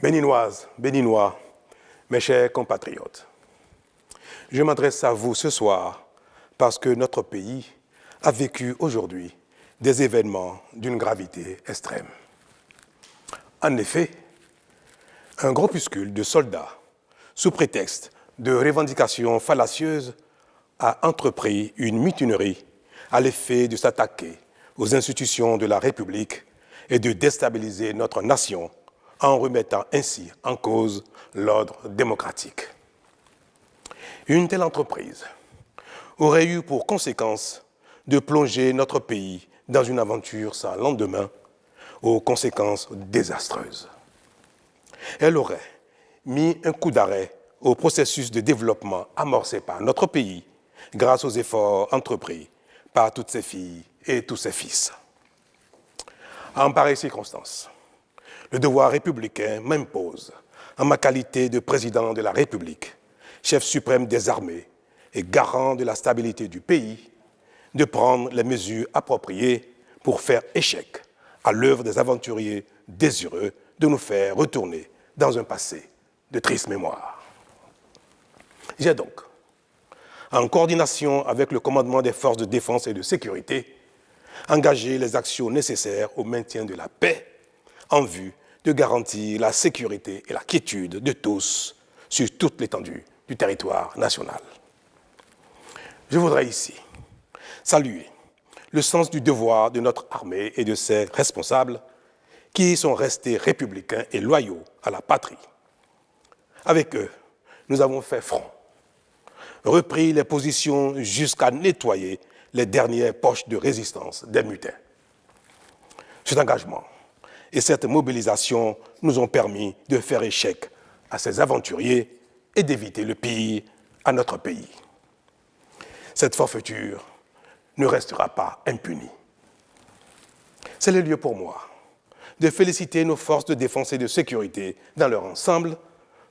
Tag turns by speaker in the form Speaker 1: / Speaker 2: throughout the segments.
Speaker 1: Béninoises, Béninois, mes chers compatriotes, je m'adresse à vous ce soir parce que notre pays a vécu aujourd'hui des événements d'une gravité extrême. En effet, un groupuscule de soldats, sous prétexte de revendications fallacieuses, a entrepris une mutinerie à l'effet de s'attaquer aux institutions de la République et de déstabiliser notre nation en remettant ainsi en cause l'ordre démocratique. Une telle entreprise aurait eu pour conséquence de plonger notre pays dans une aventure sans lendemain, aux conséquences désastreuses. Elle aurait mis un coup d'arrêt au processus de développement amorcé par notre pays grâce aux efforts entrepris par toutes ses filles et tous ses fils. En pareille circonstance, le devoir républicain m'impose, en ma qualité de président de la République, chef suprême des armées et garant de la stabilité du pays, de prendre les mesures appropriées pour faire échec à l'œuvre des aventuriers désireux de nous faire retourner dans un passé de triste mémoire. J'ai donc, en coordination avec le commandement des forces de défense et de sécurité, engagé les actions nécessaires au maintien de la paix en vue de garantir la sécurité et la quiétude de tous sur toute l'étendue du territoire national. Je voudrais ici saluer le sens du devoir de notre armée et de ses responsables qui sont restés républicains et loyaux à la patrie. Avec eux, nous avons fait front, repris les positions jusqu'à nettoyer les dernières poches de résistance des mutins. Cet engagement et cette mobilisation nous ont permis de faire échec à ces aventuriers et d'éviter le pire à notre pays. Cette forfaiture ne restera pas impunie. C'est le lieu pour moi de féliciter nos forces de défense et de sécurité dans leur ensemble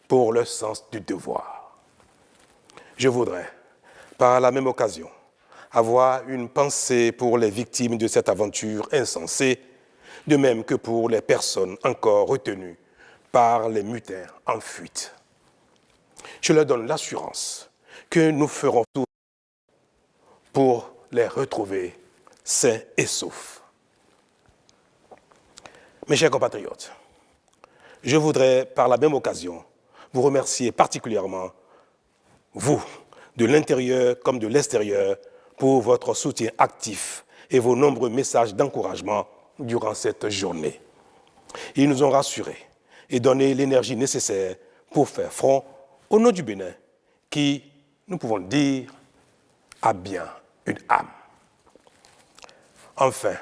Speaker 1: pour leur sens du devoir. Je voudrais, par la même occasion, avoir une pensée pour les victimes de cette aventure insensée, de même que pour les personnes encore retenues par les mutins en fuite. Je leur donne l'assurance que nous ferons tout pour les retrouver sains et saufs. Mes chers compatriotes, je voudrais par la même occasion vous remercier particulièrement, vous, de l'intérieur comme de l'extérieur, pour votre soutien actif et vos nombreux messages d'encouragement durant cette journée. Ils nous ont rassurés et donné l'énergie nécessaire pour faire front au nom du Bénin, qui, nous pouvons le dire, a bien une âme. Enfin,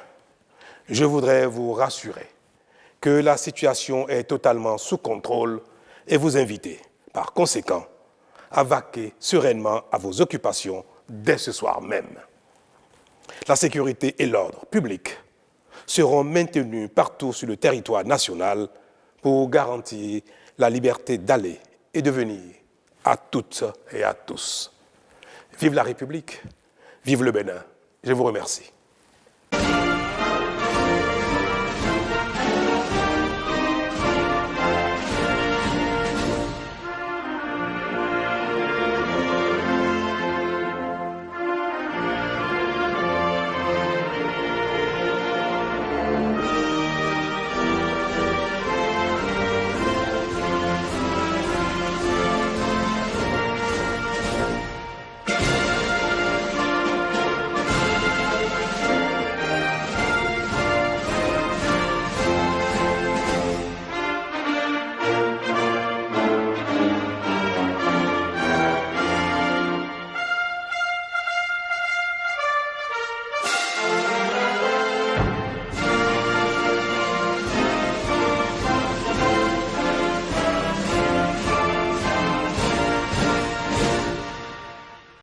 Speaker 1: je voudrais vous rassurer que la situation est totalement sous contrôle et vous inviter, par conséquent, à vaquer sereinement à vos occupations dès ce soir même. La sécurité et l'ordre public seront maintenus partout sur le territoire national pour garantir la liberté d'aller et de venir à toutes et à tous. Vive la République, vive le Bénin. Je vous remercie.